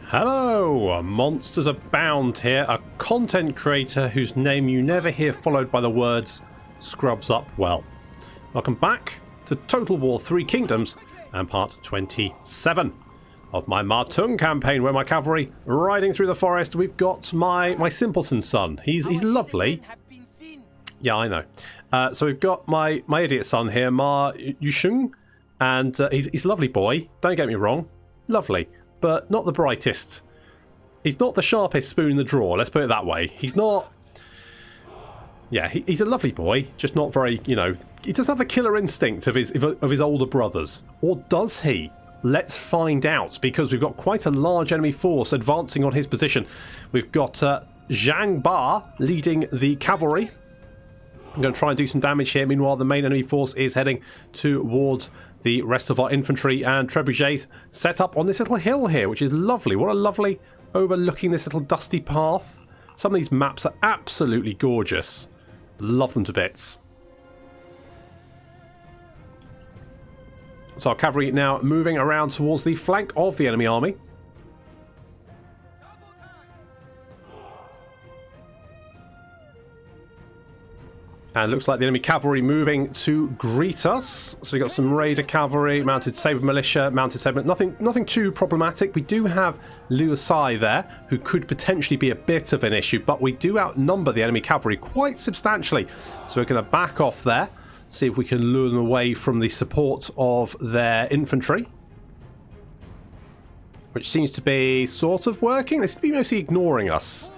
Hello, MonstersAbound here, a content creator whose name you never hear followed by the words scrubs up well. Welcome back to Total War 3 Kingdoms and part 27 of my Ma Teng Campaign, where my cavalry riding through the forest. We've got my Simpleton Son. He's lovely. Yeah, I know. So we've got my idiot son here, Ma Teng, and he's a lovely boy. Don't get me wrong, lovely, but not the brightest. He's not the sharpest spoon in the drawer, let's put it that way. He's not... Yeah, he's a lovely boy, just not very, you know... He doesn't have the killer instinct of his older brothers. Or does he? Let's find out, because we've got quite a large enemy force advancing on his position. We've got Zhang Ba leading the cavalry. I'm going to try and do some damage here. Meanwhile, the main enemy force is heading towards the rest of our infantry and trebuchets set up on this little hill here, which is lovely. What a lovely overlooking this little dusty path. Some of these maps are absolutely gorgeous. Love them to bits. So our cavalry now moving around towards the flank of the enemy army. And looks like the enemy cavalry moving to greet us. So we've got some raider cavalry, mounted saber militia, mounted saber... Nothing too problematic. We do have Liu Sai there, who could potentially be a bit of an issue, but we do outnumber the enemy cavalry quite substantially. So we're going to back off there, see if we can lure them away from the support of their infantry, which seems to be sort of working. They seem to be mostly ignoring us.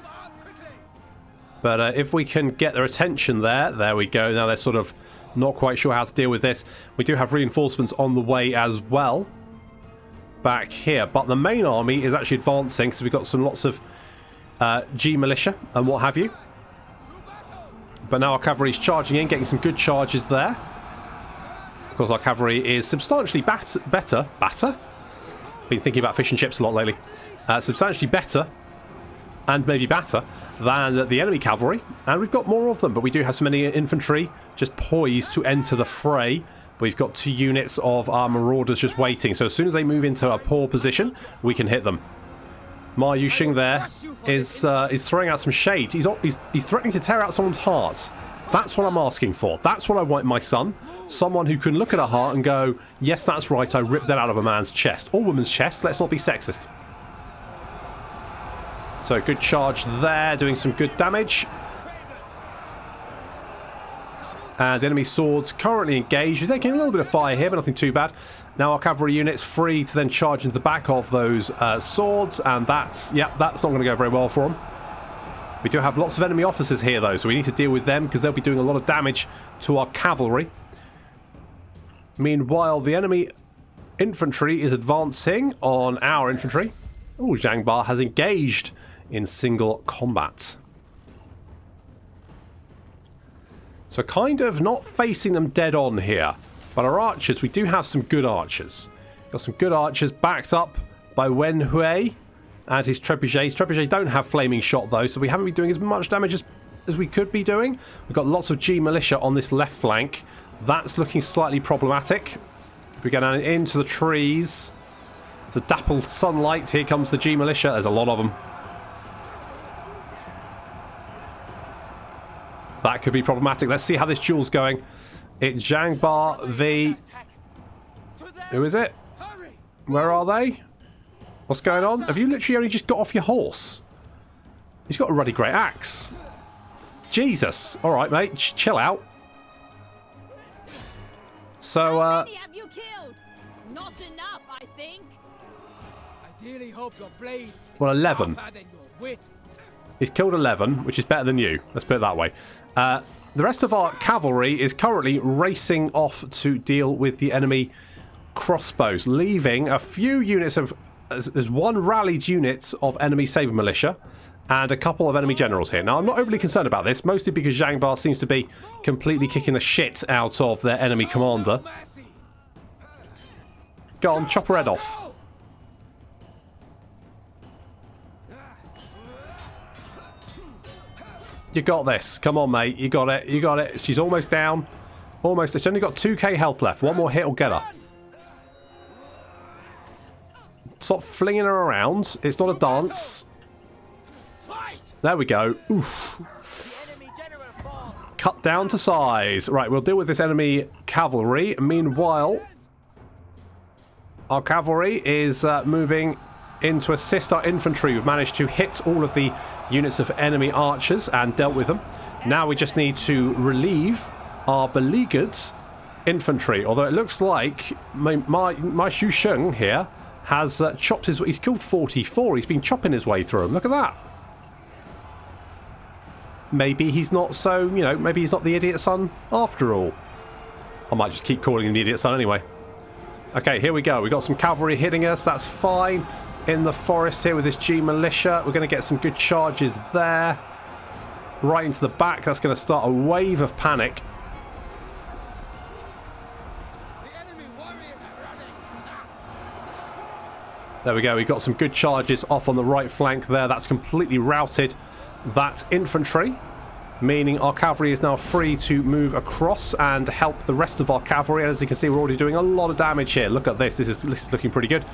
But if we can get their attention there we go. Now they're sort of not quite sure how to deal with this. We do have reinforcements on the way as well back here. But the main army is actually advancing, so we've got lots of G militia and what have you. But now our cavalry is charging in, getting some good charges there. Of course, our cavalry is substantially better. Been thinking about fish and chips a lot lately. Substantially better, and maybe better, than the enemy cavalry, and we've got more of them, but we do have so many infantry just poised to enter the fray. We've got 2 units of our marauders just waiting, so as soon as they move into a poor position, we can hit them. Ma Yuxing there is throwing out some shade. He's threatening to tear out someone's heart. That's what I'm asking for. That's what I want my son. Someone who can look at a heart and go, yes, that's right, I ripped that out of a man's chest. Or woman's chest, let's not be sexist. So good charge there, doing some good damage. And the enemy swords currently engaged. We're taking a little bit of fire here, but nothing too bad. Now our cavalry units free to then charge into the back of those swords, and that's not going to go very well for them. We do have lots of enemy officers here though, so we need to deal with them because they'll be doing a lot of damage to our cavalry. Meanwhile, the enemy infantry is advancing on our infantry. Oh, Zhang Ba has engaged in single combat. So kind of not facing them dead on here. But our archers, we do have some good archers. Got some good archers backed up by Wen Hui and his trebuchets. Trebuchets don't have flaming shot though, so we haven't been doing as much damage as we could be doing. We've got lots of G militia on this left flank. That's looking slightly problematic. If we go down into the trees, the dappled sunlight, here comes the G militia. There's a lot of them. That could be problematic. Let's see how this duel's going. It's Zhang Ba v... Who is it? Where are they? What's going on? Have you literally only just got off your horse? He's got a ruddy great axe. Jesus. All right, mate. Chill out. So, How many have you killed? Not enough, I think. I dearly hope your blade well, 11. sharper than your wit. He's killed 11, which is better than you. Let's put it that way. The rest of our cavalry is currently racing off to deal with the enemy crossbows, leaving a few units of... There's one rallied unit of enemy saber militia and a couple of enemy generals here. Now, I'm not overly concerned about this, mostly because Zhang Ba seems to be completely kicking the shit out of their enemy commander. Go on, chop her head off. You got this. Come on, mate. You got it. You got it. She's almost down. Almost. It's only got 2k health left. One more hit will get her. stop flinging her around. It's not a dance. There we go. Oof. Cut down to size. Right, we'll deal with this enemy cavalry. Meanwhile, our cavalry is moving in to assist our infantry. We've managed to hit all of the units of enemy archers and dealt with them. Now we just need to relieve our beleaguered infantry. Although it looks like my Zhu Sheng here has chopped his... He's killed 44. He's been chopping his way through them. Look at that. Maybe he's not so, you know, maybe he's not the idiot son after all. I might just keep calling him the idiot son anyway. Okay, here we go. We've got some cavalry hitting us. That's fine. In the forest here with this G militia. We're going to get some good charges there. Right into the back. That's going to start a wave of panic. There we go. We've got some good charges off on the right flank there. That's completely routed that infantry, meaning our cavalry is now free to move across and help the rest of our cavalry. And as you can see, we're already doing a lot of damage here. Look at this. This is looking pretty good.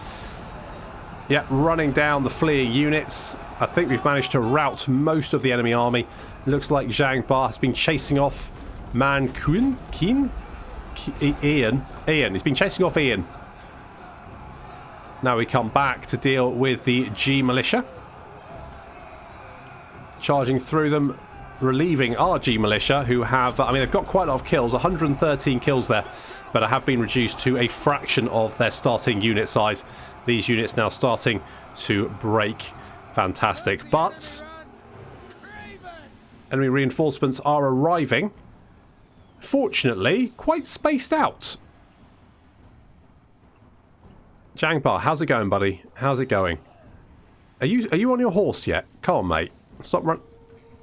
Yeah, running down the fleeing units. I think we've managed to rout most of the enemy army. Looks like Zhang Ba has been chasing off Man Kun? Ian. He's been chasing off Ian. Now we come back to deal with the G militia. Charging through them, relieving our G militia, who have, I mean, they've got quite a lot of kills, 113 kills there, but I have been reduced to a fraction of their starting unit size. These units now starting to break. Fantastic. But enemy reinforcements are arriving. Fortunately, quite spaced out. Zhang Ba, how's it going, buddy? How's it going? Are you on your horse yet? Come on, mate. Stop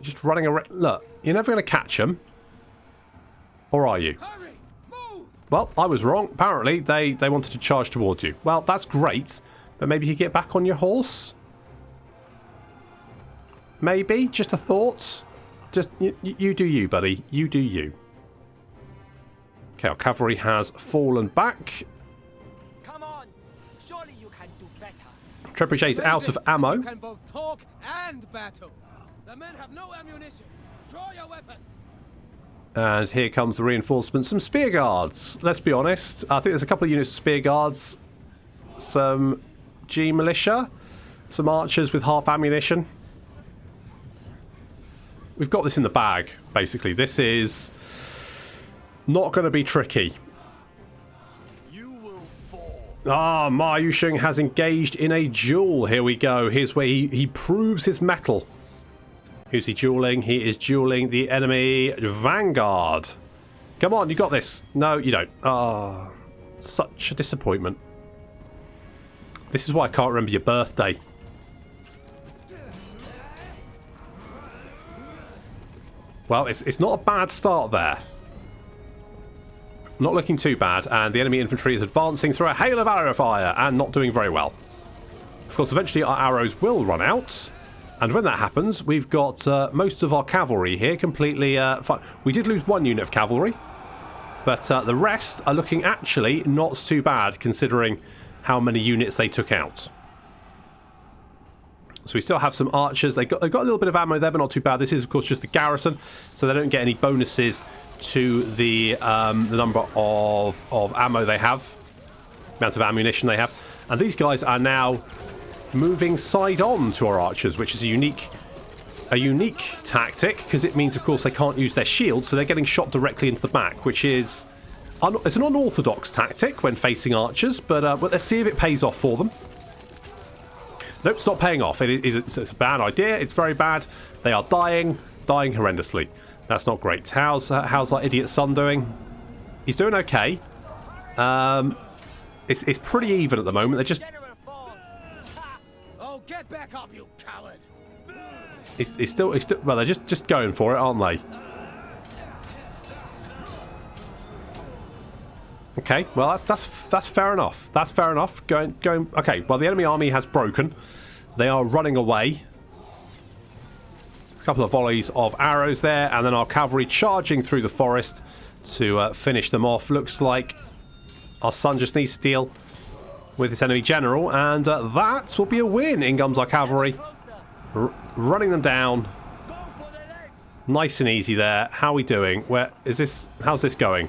just running around. Look, you're never going to catch them. Or are you? Well, I was wrong. Apparently, they wanted to charge towards you. Well, that's great. But maybe you get back on your horse? Maybe? Just a thought? Just, you do you, buddy. You do you. Okay, our cavalry has fallen back. Come on. Surely you can do better. Trebuchet's out of ammo. You can both talk and battle. The men have no ammunition. Draw your weapons. And here comes the reinforcements. Some spear guards. Let's be honest. I think there's a couple of units of spear guards. Some G militia. Some archers with half ammunition. We've got this in the bag, basically. This is not going to be tricky. Ah, Ma Yusheng has engaged in a duel. Here we go. Here's where he proves his mettle. Who's he dueling? He is dueling the enemy Vanguard. Come on, you got this. No, you don't. Ah, such a disappointment. This is why I can't remember your birthday. Well, it's not a bad start there. Not looking too bad, and the enemy infantry is advancing through a hail of arrow fire and not doing very well. Of course, eventually our arrows will run out, and when that happens, we've got most of our cavalry here completely fine. We did lose one unit of cavalry, but the rest are looking actually not too bad considering how many units they took out. So we still have some archers. They've got a little bit of ammo there, but not too bad. This is, of course, just the garrison, so they don't get any bonuses to the number of ammo they have, amount of ammunition they have. And these guys are now moving side on to our archers, which is a unique tactic, because it means, of course, they can't use their shield, so they're getting shot directly into the back, which is it's an unorthodox tactic when facing archers, but let's see if it pays off for them. Nope, it's not paying off. It's a bad idea. It's very bad. They are dying horrendously. That's not great. How's our idiot son doing? He's doing okay. It's pretty even at the moment. They're just... Oh, get back up, you coward! It's still well, they're just going for it, aren't they? Okay, well that's fair enough. That's fair enough. Going. Okay, well the enemy army has broken. They are running away. A couple of volleys of arrows there, and then our cavalry charging through the forest to finish them off. Looks like our son just needs to deal with this enemy general, and that will be a win. In comes our cavalry, running them down. Nice and easy there. How are we doing? Where is this? How's this going?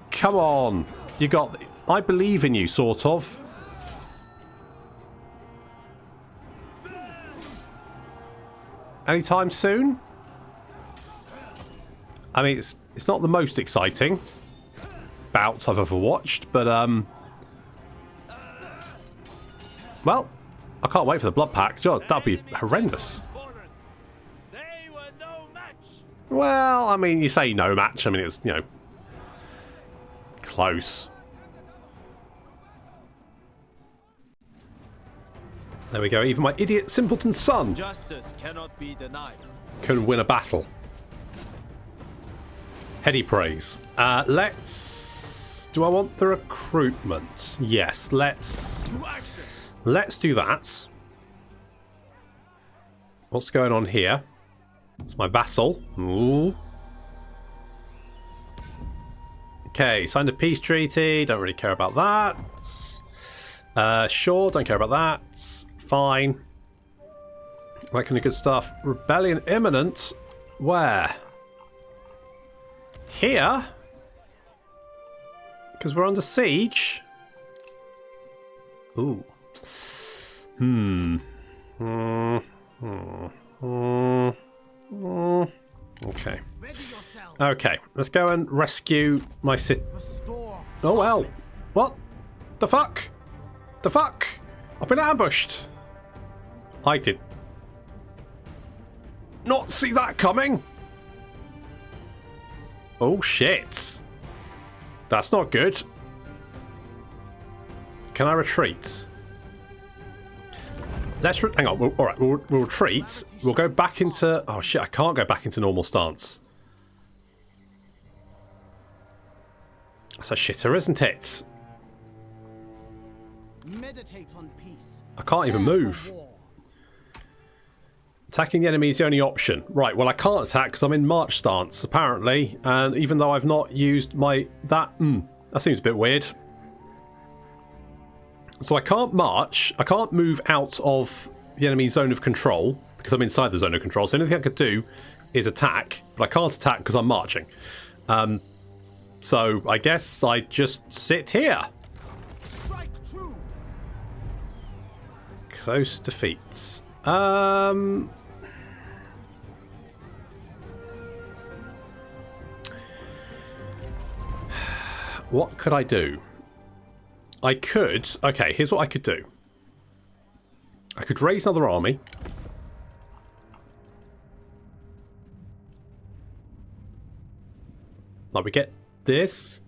Come on, you got. I believe in you, sort of. Anytime soon? I mean, it's not the most exciting bouts I've ever watched, but well, I can't wait for the blood pack. God, that'd be horrendous. Well, I mean, you say no match. I mean, it's, you know, close. There we go. Even my idiot Simpleton Son Justice cannot be denied. can win a battle. Heady praise. Let's... Do I want the recruitment? Yes, let's do that. What's going on here? It's my vassal. Ooh. Okay, signed a peace treaty. Don't really care about that. Sure, don't care about that. Fine. That kind of good stuff. Rebellion imminent. Where? Here? Because we're under siege. Ooh. Okay. Okay, let's go and rescue my city. Oh well. What? The fuck? The fuck? I've been ambushed. I did not see that coming. Oh shit. That's not good. Can I retreat? Let's hang on. All right, we'll retreat. We'll go back into... Oh shit, I can't go back into normal stance. That's a shitter, isn't it? Meditate on peace. I can't even move. Attacking the enemy is the only option. Right, well I can't attack because I'm in march stance, apparently. And even though I've not used my... That seems a bit weird. So I can't march. I can't move out of the enemy zone of control because I'm inside the zone of control. So the only thing I could do is attack, but I can't attack because I'm marching. So I guess I just sit here. Strike true. Close defeats. What could I do? I could... Okay, here's what I could do. I could raise another army. Like we get this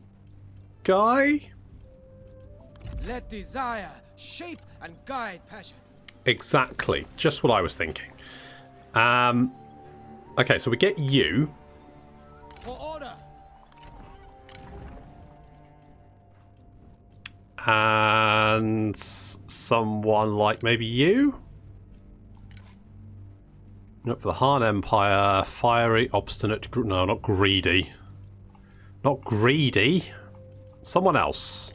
guy. Let desire shape and guide passion. Exactly. Just what I was thinking. Okay, so we get you. For order. And someone like maybe you? Nope, for the Han Empire. Fiery, obstinate... No, not greedy. Not greedy. Someone else.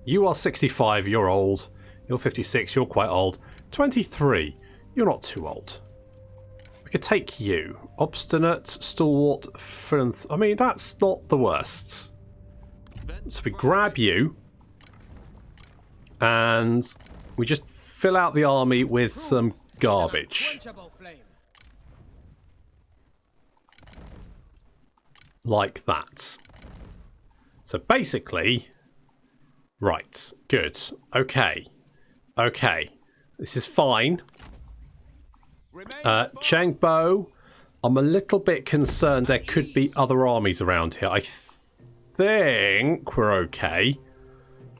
You are 65, you're old. You're 56, you're quite old. 23, you're not too old. We could take you. Obstinate, stalwart, I mean, that's not the worst. So we grab you. And we just fill out the army with some garbage. Like that. So basically... Right. Good. Okay. Okay. This is fine. Chengbo, I'm a little bit concerned there could be other armies around here. I think we're okay.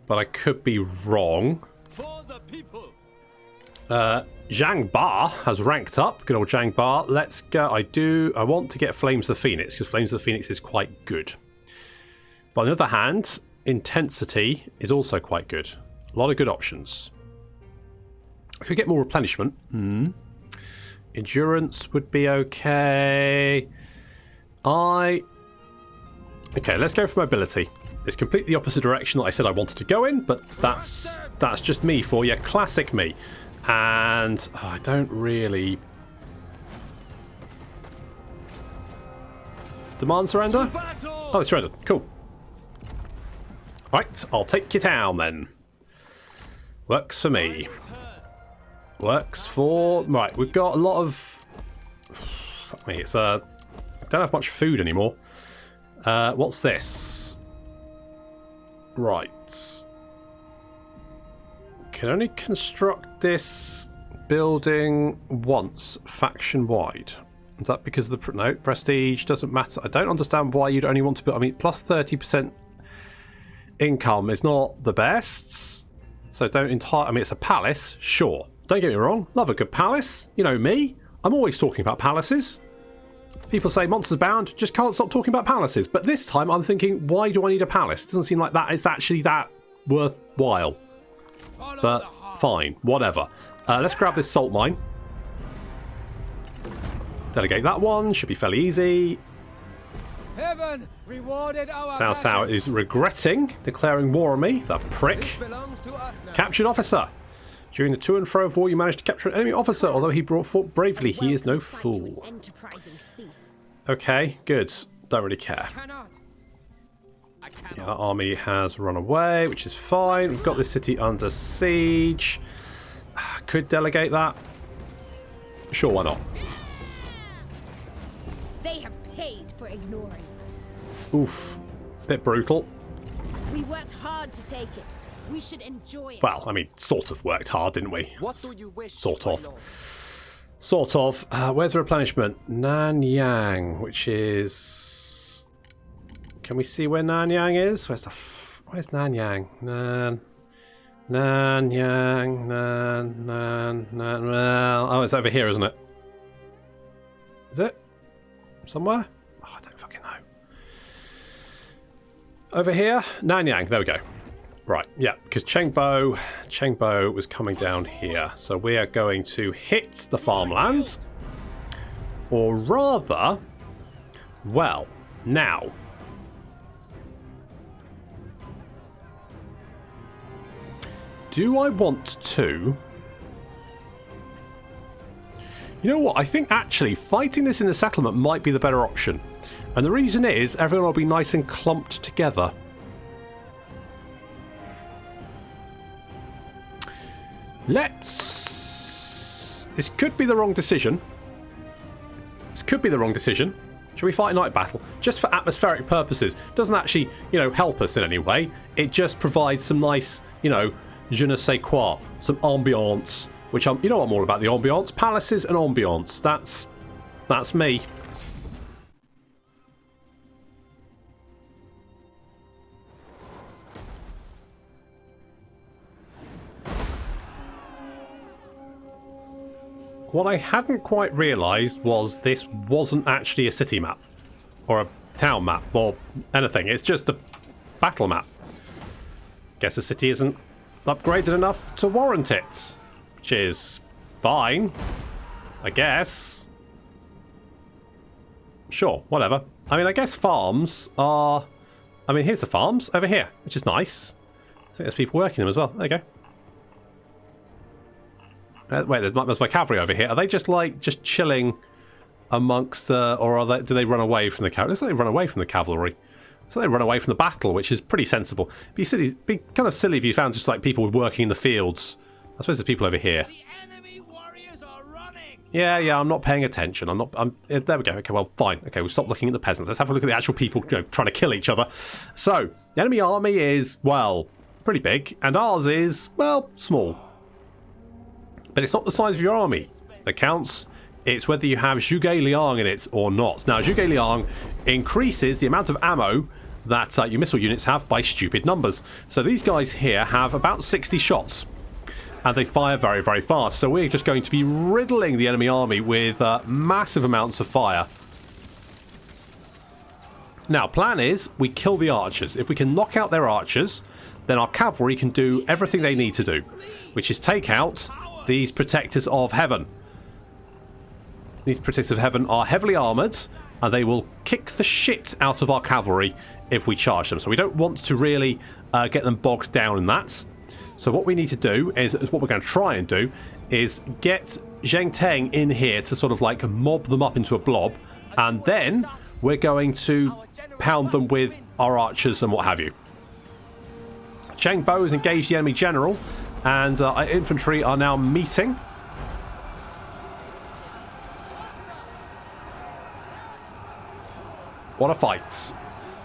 But I could be wrong. For the people. Zhang Ba has ranked up. Good old Zhang Ba. Let's go. I want to get Flames of the Phoenix because Flames of the Phoenix is quite good. But on the other hand, Intensity is also quite good. A lot of good options. I could get more replenishment. Endurance would be okay. Okay, let's go for mobility. It's completely the opposite direction that I said I wanted to go in, but that's just me for you. Classic me. And I don't really... Demand surrender? Oh, it's surrendered. Cool. Right, I'll take you down then. Works for me. Works for... Right, we've got a lot of... Fuck me, it's I don't have much food anymore. What's this? Right. Can only construct this building once, faction-wide. Is that because of the... No, prestige doesn't matter. I don't understand why you'd only want to build... I mean, plus 30% income is not the best. So don't entirely... I mean, it's a palace, sure. Don't get me wrong. Love a good palace. You know me. I'm always talking about palaces. People say MonstersAbound, just can't stop talking about palaces. But this time I'm thinking, why do I need a palace? It doesn't seem like that is actually that worthwhile. But fine, whatever. Let's grab this salt mine. Delegate that one. Should be fairly easy. Heaven rewarded our Cao Cao is regretting declaring war on me. The prick. belongs to us now. Captured officer. During the to and fro of war, you managed to capture an enemy officer. Although he brought forth bravely, he is no fool. Okay, good. Don't really care. Yeah, that army has run away, which is fine. We've got this city under siege. Could delegate that. Sure, why not? They have paid for ignoring us. Oof. Bit brutal. We worked hard to take it. We should enjoy it. Well, I mean, sort of worked hard, didn't we? What do you wish, Sort my of. lord? Sort of. Where's the replenishment? Nanyang, which is... Can we see where Nanyang is? Where's Nanyang? Nanyang. Well, oh, it's over here, isn't it? Is it? Somewhere? Oh, I don't fucking know. Over here? Nanyang. There we go. Right, yeah, because Chengbo was coming down here. So we are going to hit the farmlands. Or rather, well, now. Do I want to... You know what, I think actually fighting this in the settlement might be the better option. And the reason is, everyone will be nice and clumped together. Let's... This could be the wrong decision. This could be the wrong decision. Should we fight a night battle? Just for atmospheric purposes. Doesn't actually, you know, help us in any way. It just provides some nice, you know, je ne sais quoi. Some ambiance. Which I'm... You know I'm all about the ambiance. Palaces and ambiance. That's me. What I hadn't quite realised was this wasn't actually a city map. Or a town map. Or anything. It's just a battle map. Guess the city isn't upgraded enough to warrant it. Which is fine. I guess. Sure, whatever. I mean, I guess farms are... I mean, here's the farms over here, which is nice. I think there's people working them as well. There you go. Wait, there's my cavalry over here. Are they just like chilling amongst the, or are they? Do they run away from the cavalry? Looks like they run away from the cavalry. So they run away from the battle, which is pretty sensible. It'd be kind of silly if you found just like people working in the fields. I suppose there's people over here. The enemy warriors are running. Yeah. I'm not paying attention. There we go. Okay, well, fine. Okay, we'll stop looking at the peasants. Let's have a look at the actual people, you know, trying to kill each other. So the enemy army is, well, pretty big, and ours is, well, small. But it's not the size of your army that counts. It's whether you have Zhuge Liang in it or not. Now, Zhuge Liang increases the amount of ammo that your missile units have by stupid numbers. So these guys here have about 60 shots. And they fire very, very fast. So we're just going to be riddling the enemy army with massive amounts of fire. Now, plan is we kill the archers. If we can knock out their archers, then our cavalry can do everything they need to do, which is take out these protectors of heaven. These Protectors of Heaven are heavily armoured, and they will kick the shit out of our cavalry if we charge them. So we don't want to really get them bogged down in that. So what we need to do is what we're going to try and do is get Zheng Teng in here to sort of like mob them up into a blob, and then we're going to pound them with our archers and what have you. Cheng Bo has engaged the enemy general, and our infantry are now meeting. What a fight.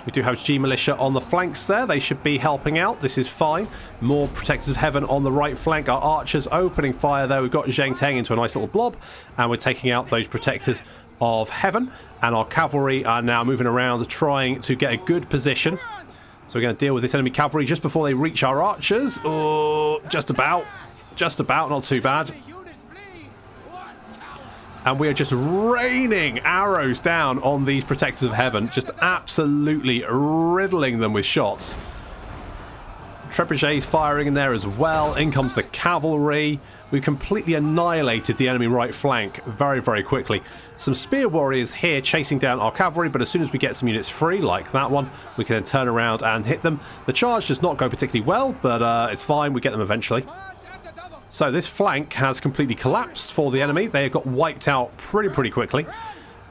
We do have G Militia on the flanks there. They should be helping out. This is fine. More Protectors of Heaven on the right flank. Our archers opening fire there. We've got Zheng Teng into a nice little blob, and we're taking out those Protectors of Heaven. And our cavalry are now moving around trying to get a good position. So we're going to deal with this enemy cavalry just before they reach our archers. Oh, just about. Just about. Not too bad. And we are just raining arrows down on these Protectors of Heaven, just absolutely riddling them with shots. Trebuchets firing in there as well. In comes the cavalry. We've completely annihilated the enemy right flank very, very quickly. Some spear warriors here chasing down our cavalry, but as soon as we get some units free, like that one, we can then turn around and hit them. The charge does not go particularly well, but it's fine. We get them eventually. So this flank has completely collapsed for the enemy. They got wiped out pretty quickly.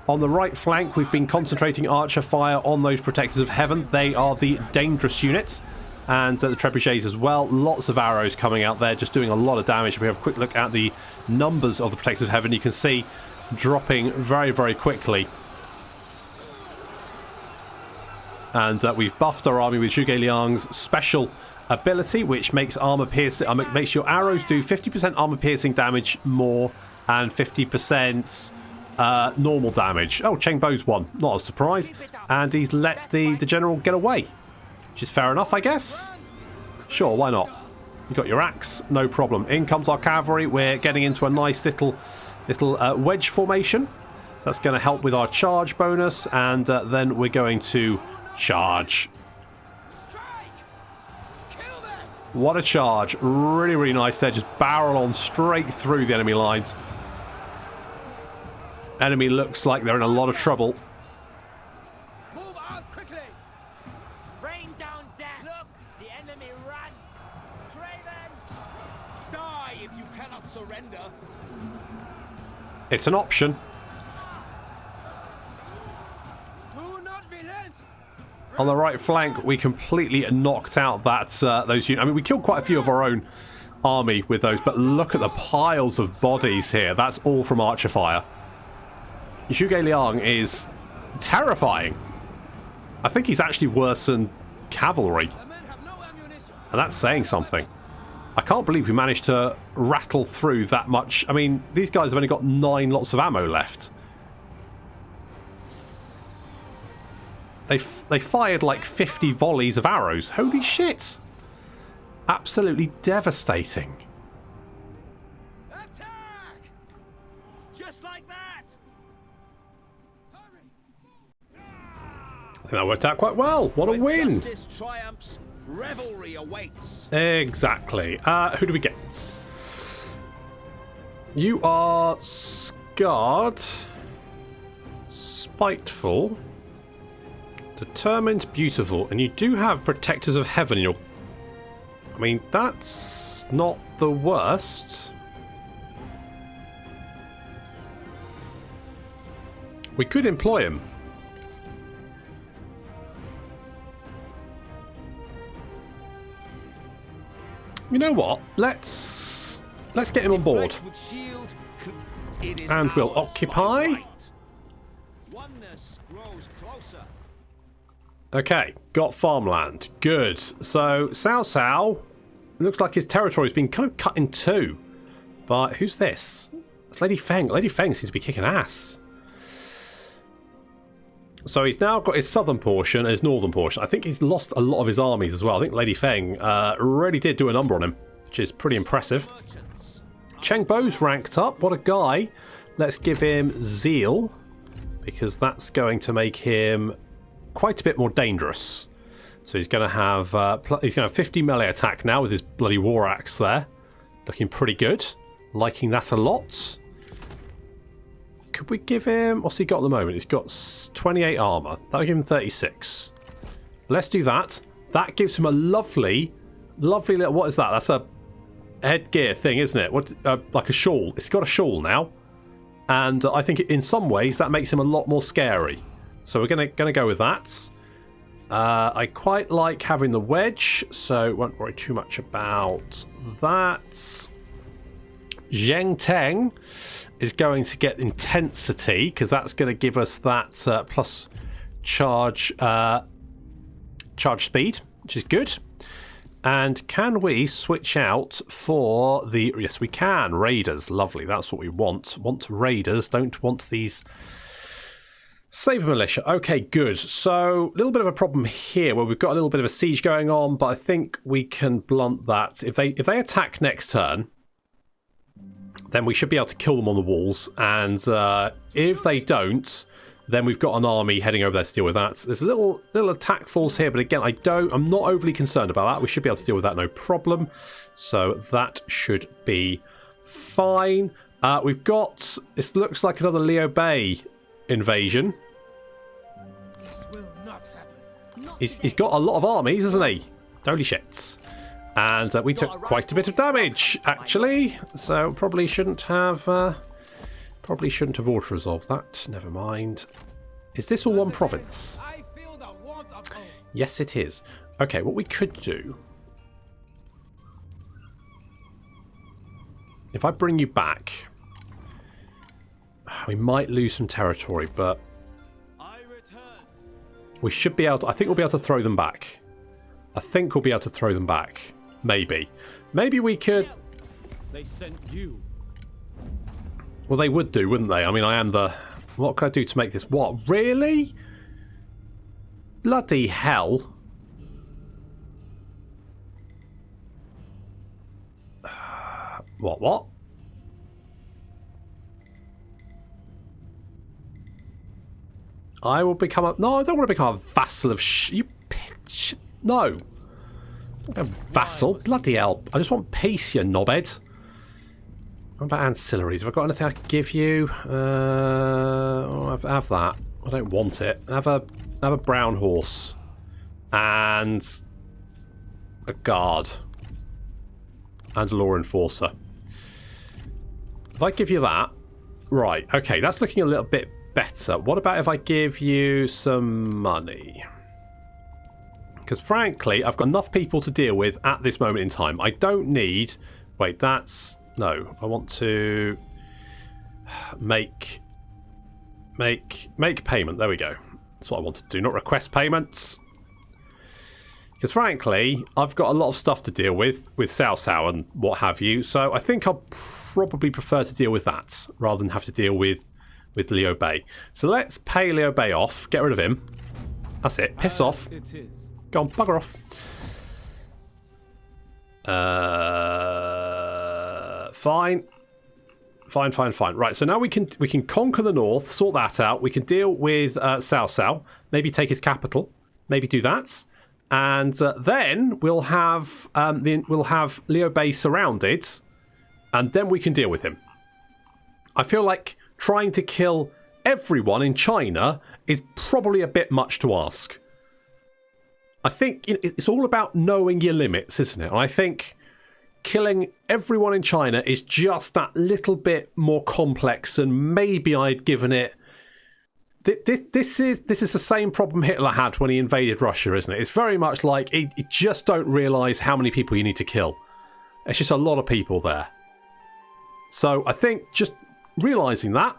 On the right flank, we've been concentrating archer fire on those Protectors of Heaven. They are the dangerous units. And the trebuchets as well. Lots of arrows coming out there, just doing a lot of damage. If we have a quick look at the numbers of the Protectors of Heaven, you can see dropping very, very quickly. And we've buffed our army with Zhuge Liang's special ability, which makes armor piercing, makes your arrows do 50% armor piercing damage more and 50% normal damage. Oh, Cheng Bo's won, not a surprise, and he's let the general get away, which is fair enough, I guess. Sure, why not? You got your axe, no problem. In comes our cavalry. We're getting into a nice little wedge formation. So that's going to help with our charge bonus, and then we're going to charge. What a charge. Really, really nice there. Just barrel on straight through the enemy lines. Enemy looks like they're in a lot of trouble. Move out quickly. Rain down death. Look, the enemy run. Craven. Die if you cannot surrender. It's an option. Do not relent. On the right flank, we completely knocked out those units. I mean, we killed quite a few of our own army with those, but look at the piles of bodies here. That's all from archer fire. Zhuge Liang is terrifying. I think he's actually worse than cavalry. The men have no ammunition. And that's saying something. I can't believe we managed to rattle through that much. I mean, these guys have only got 9 lots of ammo left. They fired like 50 volleys of arrows. Holy shit. Absolutely devastating. Attack! Just like that. Hurry. I think that worked out quite well. What a win. Justice triumphs, revelry awaits. Exactly. Who do we get? You are scarred, spiteful, determined, beautiful, and you do have Protectors of Heaven in your... I mean, that's not the worst. We could employ him. You know what? Let's get him on board. And we'll occupy. Oneness grows closer. Okay, got farmland. Good. So, Cao Cao, looks like his territory has been kind of cut in two. But who's this? It's Lady Feng. Lady Feng seems to be kicking ass. So he's now got his southern portion and his northern portion. I think he's lost a lot of his armies as well. I think Lady Feng really did do a number on him, which is pretty impressive. Cheng Bo's ranked up. What a guy. Let's give him Zeal, because that's going to make him quite a bit more dangerous. So he's going to have 50 melee attack now with his bloody war axe there. Looking pretty good. Liking that a lot. Could we give him... What's he got at the moment? He's got 28 armor. That'll give him 36. Let's do that. That gives him a lovely little... What is that? That's a headgear thing, isn't it? What? Like a shawl. It's got a shawl now. And I think in some ways that makes him a lot more scary. So we're gonna go with that. I quite like having the wedge, so won't worry too much about that. Zheng Teng is going to get intensity because that's going to give us that plus charge speed, which is good. And can we switch out for the... Yes, we can. Raiders. Lovely. That's what we want. Want raiders. Don't want these... Saber militia. Okay, good. So, a little bit of a problem here where we've got a little bit of a siege going on, but I think we can blunt that. If they attack next turn, then we should be able to kill them on the walls. And if they don't, then we've got an army heading over there to deal with that. There's a little attack force here, but again, I'm not overly concerned about that. We should be able to deal with that, no problem. So that should be fine. We've got, this looks like another Liu Bei invasion. This will not happen. He's got a lot of armies, hasn't he? Holy shits. And we took quite a bit of damage, actually. So probably shouldn't have auto-resolved that. Never mind. Is this all one province? I feel the warmth of home. Yes, it is. Okay, what we could do... If I bring you back... We might lose some territory, but... We should be able to... I think we'll be able to throw them back. I think we'll be able to throw them back. Maybe. Maybe we could... They sent you. Well, they would do, wouldn't they? I mean, I am the... What can I do to make this... What? Really? Bloody hell. What? I will become a... No, I don't want to become a vassal of you bitch. No. A vassal? Bloody hell. I just want peace, you knobhead. What about ancillaries? Have I got anything I can give you? Have that. I don't want it. Have a brown horse. And a guard. And a law enforcer. If I give you that... Right, okay, that's looking a little bit better. What about if I give you some money? Because frankly, I've got enough people to deal with at this moment in time. I don't need... Wait, that's... No, I want to make payment. There we go. That's what I want to do, not request payments. Because frankly, I've got a lot of stuff to deal with Cao Cao and what have you. So I think I'll probably prefer to deal with that rather than have to deal with Liu Bei. So let's pay Liu Bei off. Get rid of him. That's it. Piss off. It is. Go on, bugger off. Fine. Right, so now we can conquer the north, sort that out. We can deal with Cao Cao, maybe take his capital, maybe do that, and then we'll have Liu Bei surrounded, and then we can deal with him. I feel like trying to kill everyone in China is probably a bit much to ask. I think it's all about knowing your limits, isn't it? And I think killing everyone in China is just that little bit more complex than maybe I'd given it. This is the same problem Hitler had when he invaded Russia, isn't it? It's very much like you just don't realise how many people you need to kill. It's just a lot of people there. So I think just realising that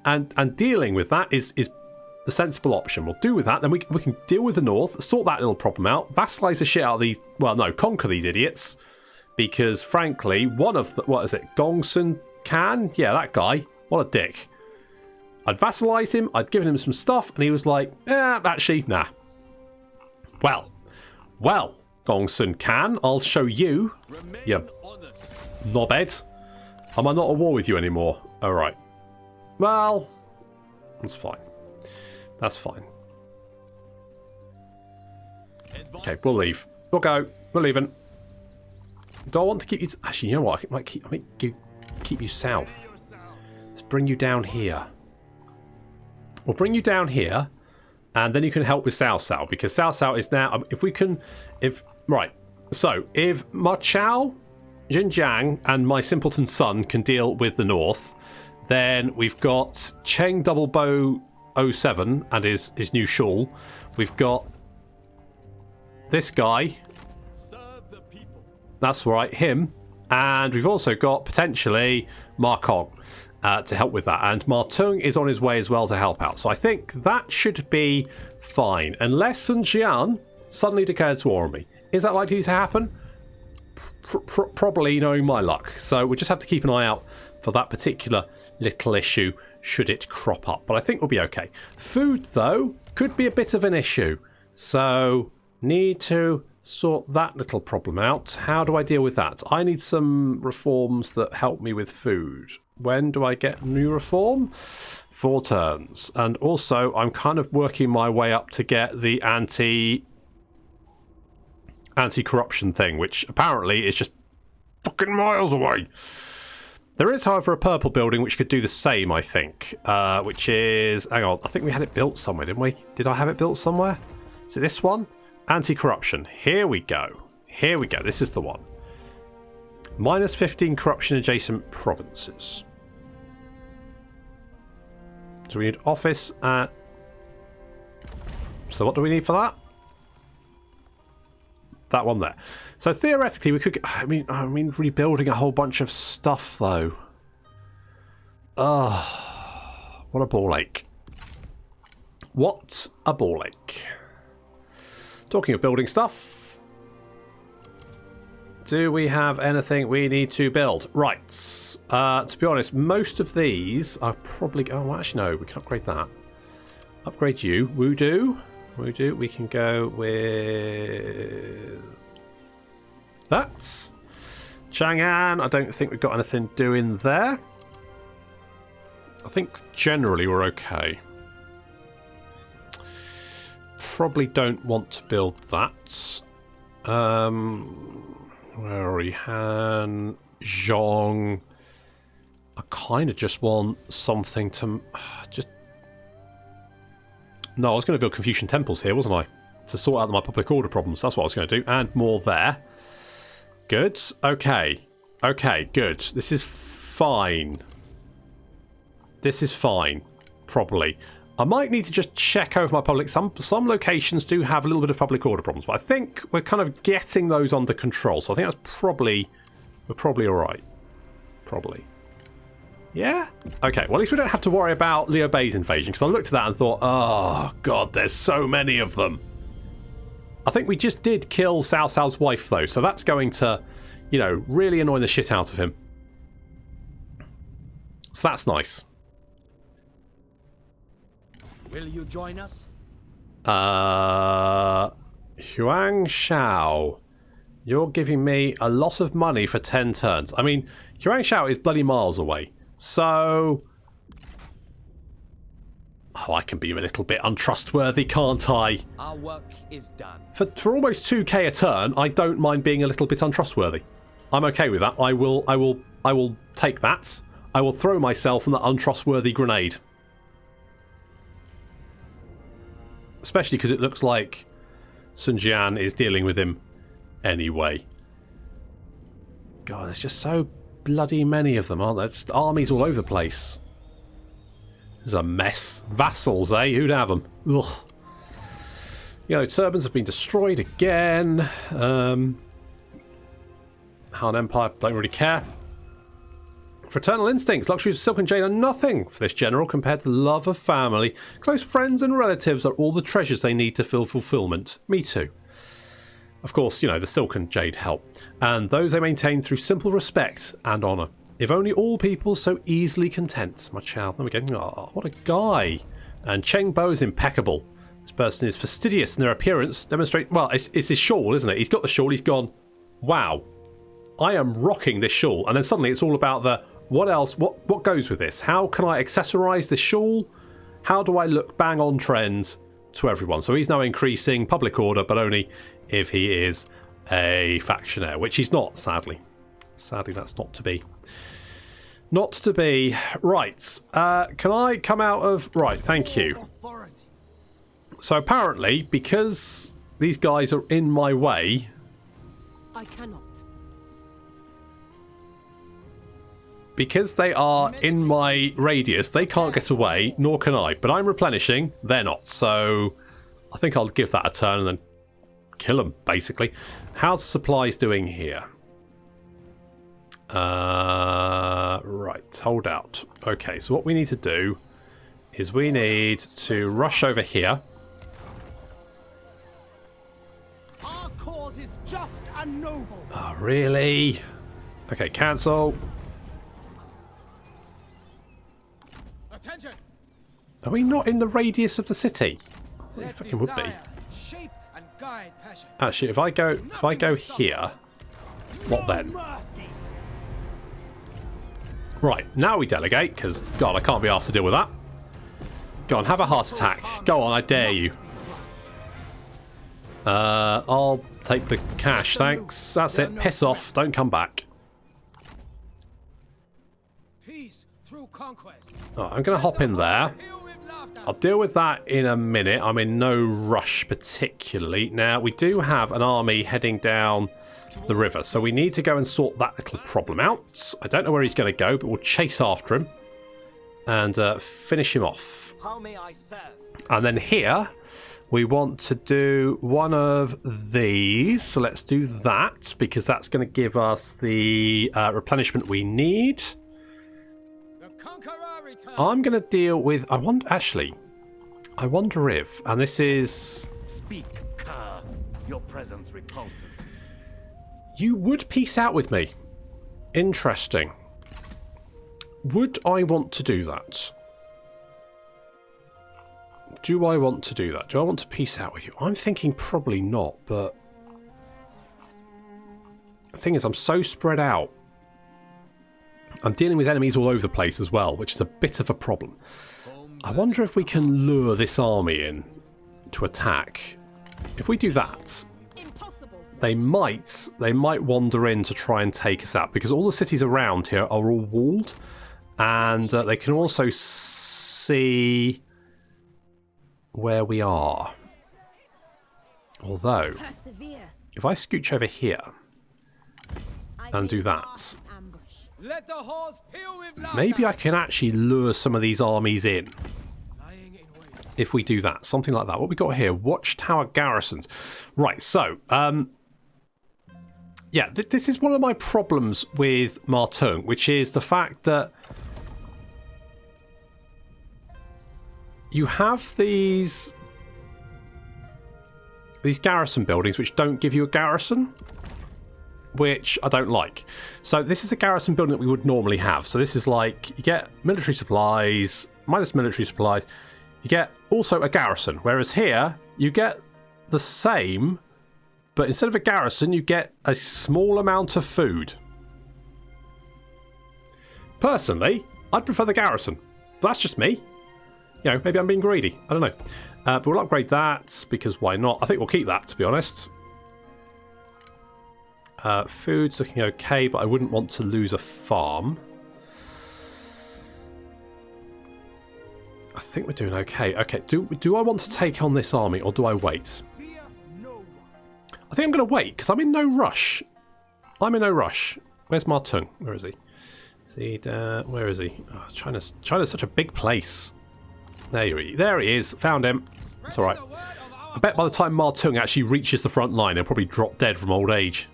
and dealing with that is the sensible option. We'll do with that, then we can deal with the north, sort that little problem out, vassalise the shit out of these... Well, no, conquer these idiots. Because, frankly, one of the... What is it? Gongsun Kan? Yeah, that guy. What a dick. I'd vassalised him, I'd given him some stuff, and he was like, actually, nah. Well, Gongsun Kan, I'll show you. You knobhead. Am I not at war with you anymore? Alright. Well, that's fine. That's fine. Okay, we'll leave. We'll go. We're leaving. Do I want to keep you... Actually, you know what? I might keep you south. Let's bring you down here. We'll bring you down here, and then you can help with Cao Cao, because Cao Cao is now... if we can... Right. So, if Ma Chao, Xinjiang, and my Simpleton Son can deal with the north, then we've got Cheng Double Bow 07 and his new shawl. We've got this guy. Serve the people. That's right, him. And we've also got, potentially, Ma Kong to help with that. And Ma Teng is on his way as well to help out. So I think that should be fine. Unless Sun Jian suddenly declares war on me. Is that likely to happen? Probably, knowing my luck. So we'll just have to keep an eye out for that particular little issue should it crop up. But I think we'll be okay. Food, though, could be a bit of an issue. So need to sort that little problem out. How do I deal with that? I need some reforms that help me with food. When do I get new reform? 4 turns. And also, I'm kind of working my way up to get the anti-corruption thing, which apparently is just fucking miles away. There is, however, a purple building which could do the same, I think, which is... hang on, I think we had it built somewhere, didn't we? Did I have it built somewhere? Is it this one? Anti-corruption. Here we go. Here we go. This is the one. Minus 15 corruption adjacent provinces. So we need office at... so what do we need for that? That one there. So theoretically we could get... I mean rebuilding a whole bunch of stuff though. What a ball ache. What a ball ache. Talking of building stuff, do we have anything we need to build? Right. To be honest, most of these are probably... oh, actually, no. We can upgrade that. Upgrade you. Wudu. Wudu. We can go with... that. Chang'an. I don't think we've got anything doing there. I think generally we're okay. Probably don't want to build that. Where are we? Han, Zhong. I kind of just want something to just... no, I was going to build Confucian temples here, wasn't I? To sort out my public order problems. That's what I was going to do. And more there. Good. Okay. Okay, good. This is fine. This is fine. Probably. I might need to just check over my public... some locations do have a little bit of public order problems, but I think we're kind of getting those under control. So I think that's probably... we're probably all right. Probably. Yeah? Okay, well, at least we don't have to worry about Liu Bei's invasion, because I looked at that and thought, oh, God, there's so many of them. I think we just did kill Cao Cao's wife, though, so that's going to, you know, really annoy the shit out of him. So that's nice. Will you join us? Huang Shao. You're giving me a lot of money for 10 turns. I mean, Huang Shao is bloody miles away. So... oh, I can be a little bit untrustworthy, can't I? Our work is done. For almost 2k a turn, I don't mind being a little bit untrustworthy. I'm okay with that. I will take that. I will throw myself on that untrustworthy grenade. Especially because it looks like Sun Jian is dealing with him anyway. God, there's just so bloody many of them, aren't there? It's just armies all over the place. This is a mess. Vassals, eh? Who'd have them? Ugh. You know, turbans have been destroyed again. Han Empire, don't really care. Fraternal instincts, luxuries of silk and jade are nothing for this general compared to love of family. Close friends and relatives are all the treasures they need to feel fulfillment. Me too. Of course, you know, the silk and jade help. And those they maintain through simple respect and honour. If only all people so easily content. My child, there we go. Oh, what a guy. And Cheng Bo is impeccable. This person is fastidious in their appearance. Demonstrate, well, it's his shawl, isn't it? He's got the shawl, he's gone, wow. I am rocking this shawl. And then suddenly it's all about the... what else? What goes with this? How can I accessorise this shawl? How do I look bang on trend to everyone? So he's now increasing public order, but only if he is a factionaire, which he's not, sadly. Sadly, that's not to be. Not to be. Right. Can I come out of... Right, thank you. Authority. So apparently, because these guys are in my way... I cannot. Because they are in my radius, they can't get away, nor can I. But I'm replenishing, they're not. So I think I'll give that a turn and then kill them, basically. How's the supplies doing here? Right, hold out. Okay, so what we need to do is we need to rush over here. Our cause is just and noble. Oh, really? Okay, cancel. Attention. Are we not in the radius of the city? I Let think it would be. desire shape and guide passion. Actually, if I go here, what then? Mercy. Right, now we delegate, because, God, I can't be asked to deal with that. Go on, have a heart attack. Go on, I dare you. I'll take the cash, thanks. That's it, piss off, don't come back. Peace through conquest. Oh, I'm going to hop in there. Heal with laughter. I'll deal with that in a minute. I'm in no rush particularly. Now, we do have an army heading down the river, so we need to go and sort that little problem out. I don't know where he's going to go, but we'll chase after him and finish him off. How may I serve? And then here we want to do one of these, so let's do that because that's going to give us the replenishment we need. The conqueror returns. I'm going to deal with... I wonder if, and this is... Speak, Ka. Your presence repulses me. You would peace out with me. Interesting. Would I want to do that? Do I want to do that? Do I want to peace out with you? I'm thinking probably not, but... The thing is, I'm so spread out. I'm dealing with enemies all over the place as well, which is a bit of a problem. I wonder if we can lure this army in to attack. If we do that... Impossible. They might wander in to try and take us out because all the cities around here are all walled, and they can also see where we are. Although, Persevere. if I scooch over here and do that, Ambush. Let the horse heal with laughter. maybe I can actually lure some of these armies in. Lying in wait. If we do that, something like that. What we got here? Watchtower garrisons. Right, so, yeah, this is one of my problems with Ma Teng, which is the fact that you have these garrison buildings which don't give you a garrison, which I don't like. So this is a garrison building that we would normally have. So this is like, you get military supplies, minus military supplies, you get also a garrison, whereas here you get the same, but instead of a garrison you get a small amount of food. Personally, I'd prefer the garrison. But that's just me. You know, maybe I'm being greedy. I don't know. But we'll upgrade that because why not? I think we'll keep that, to be honest. Food's looking okay, but I wouldn't want to lose a farm. I think we're doing okay. Okay, do I want to take on this army or do I wait? Fear no one. I think I'm going to wait because I'm in no rush. I'm in no rush. Where's Ma Teng? Where is he? Where is he? Oh, China's such a big place. There he is. Found him. It's all right. I bet by the time Ma Teng actually reaches the front line, he'll probably drop dead from old age.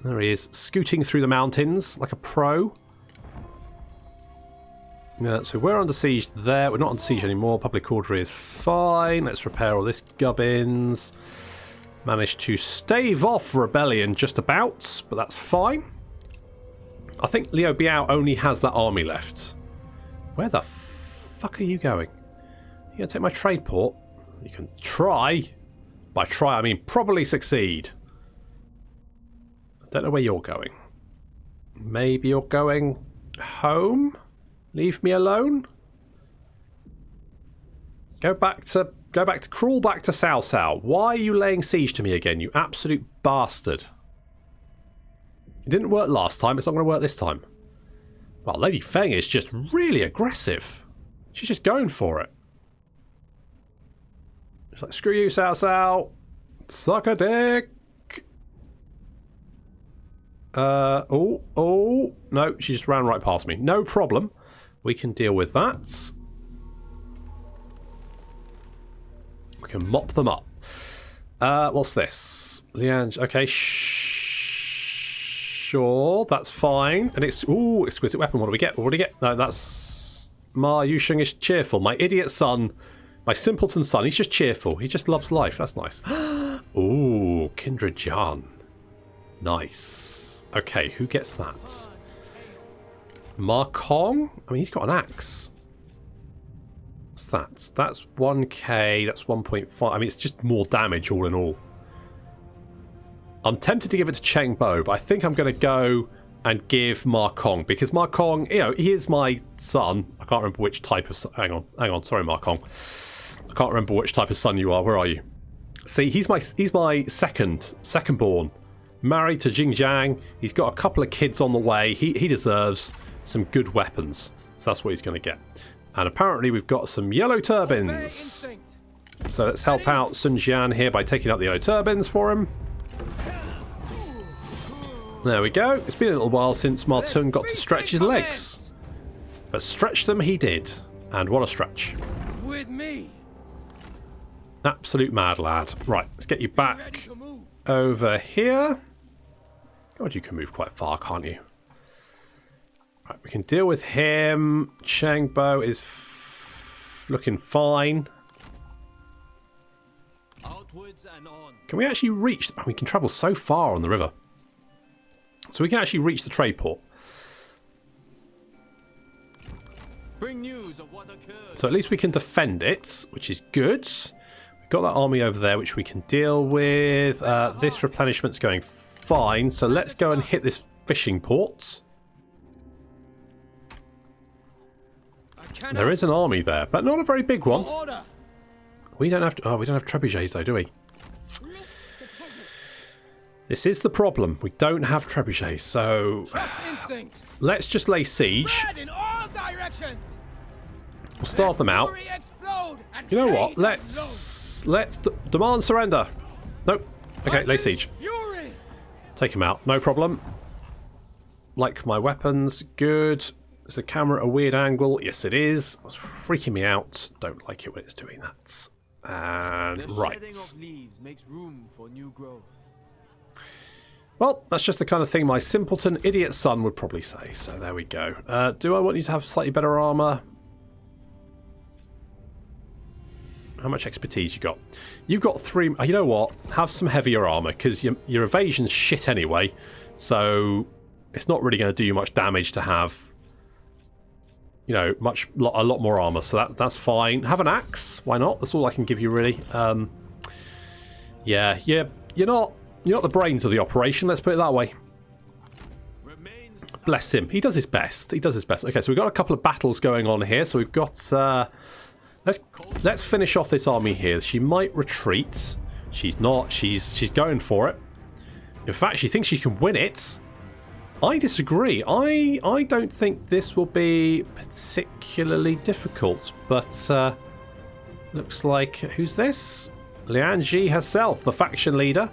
There he is, scooting through the mountains like a pro. So we're under siege there. We're not under siege anymore. Public order is fine. Let's repair all this gubbins. Managed to stave off rebellion just about, but that's fine. I think Liu Biao only has that army left. Where the fuck are you going? You gonna take my trade port? You can try. By try, I mean probably succeed. I don't know where you're going. Maybe you're going home? Leave me alone? Crawl back to Cao Cao. Why are you laying siege to me again, you absolute bastard? It didn't work last time. It's not going to work this time. Well, Lady Feng is just really aggressive. She's just going for it. She's like, screw you, Cao Cao. Suck a dick. Oh, no, she just ran right past me. No problem. We can deal with that. We can mop them up. What's this? Liang, okay, sure, that's fine. And it's, ooh, exquisite weapon. What do we get? What do we get? No, that's Ma Yusheng is cheerful. My idiot son, my simpleton son, he's just cheerful. He just loves life. That's nice. Ooh, Kindred Jan. Nice. Okay, who gets that? Ma Kong? I mean, he's got an axe. What's that? That's 1k, that's 1.5. I mean, it's just more damage all in all. I'm tempted to give it to Cheng Bo, but I think I'm going to go and give Ma Kong, because Ma Kong, you know, he is my son. I can't remember which type of... Hang on. Sorry, Ma Kong. I can't remember which type of son you are. Where are you? See, he's my second born. Married to Zhuge Liang. He's got a couple of kids on the way. He deserves some good weapons. So that's what he's going to get. And apparently we've got some yellow turbines. So let's help out Sun Jian here by taking out the yellow turbines for him. There we go. It's been a little while since Ma Teng got to stretch his legs. But stretch them he did. And what a stretch. With me. Absolute mad lad. Right, let's get you back over here. God, you can move quite far, can't you? Right, we can deal with him. Cheng Bo is looking fine. Outwards and on. Can we actually reach... Oh, we can travel so far on the river. So we can actually reach the trade port. Bring news of what occurred. So at least we can defend it, which is good. We've got that army over there, which we can deal with. This replenishment's going fine. So let's go and hit this fishing port. There is an army there, but not a very big one. We don't have to, oh, we don't have trebuchets though, do we? This is the problem. We don't have trebuchets, so let's just lay siege. We'll starve them out. You know what? Let's demand surrender. Nope. Okay, lay siege. Take him out. No problem. Like my weapons. Good. Is the camera a weird angle? Yes, it is. It's freaking me out. Don't like it when it's doing that. And right. Of leaves makes room for new growth. Well, that's just the kind of thing my simpleton idiot son would probably say. So there we go. Do I want you to have slightly better armor? How much expertise you got? You've got 3. You know what? Have some heavier armor, because your evasion's shit anyway. So it's not really going to do you much damage to have, you know, a lot more armor. So that's fine. Have an axe. Why not? That's all I can give you, really. Yeah. You're not the brains of the operation. Let's put it that way. Bless him. He does his best. Okay, so we've got a couple of battles going on here. So we've got. Let's finish off this army here. She might retreat. She's not. She's going for it. In fact, she thinks she can win it. I disagree. I don't think this will be particularly difficult. But looks like, who's this? Liang Ji herself, the faction leader.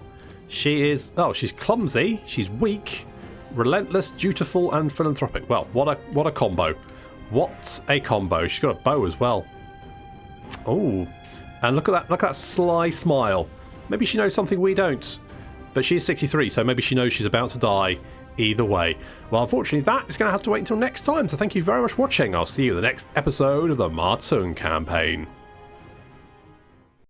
She is. Oh, she's clumsy. She's weak, relentless, dutiful, and philanthropic. Well, what a combo! What a combo! She's got a bow as well. Oh, and look at that sly smile. Maybe she knows something we don't. But she is 63, so maybe she knows she's about to die either way. Well, unfortunately, that is going to have to wait until next time. So thank you very much for watching. I'll see you in the next episode of the Ma Teng Campaign.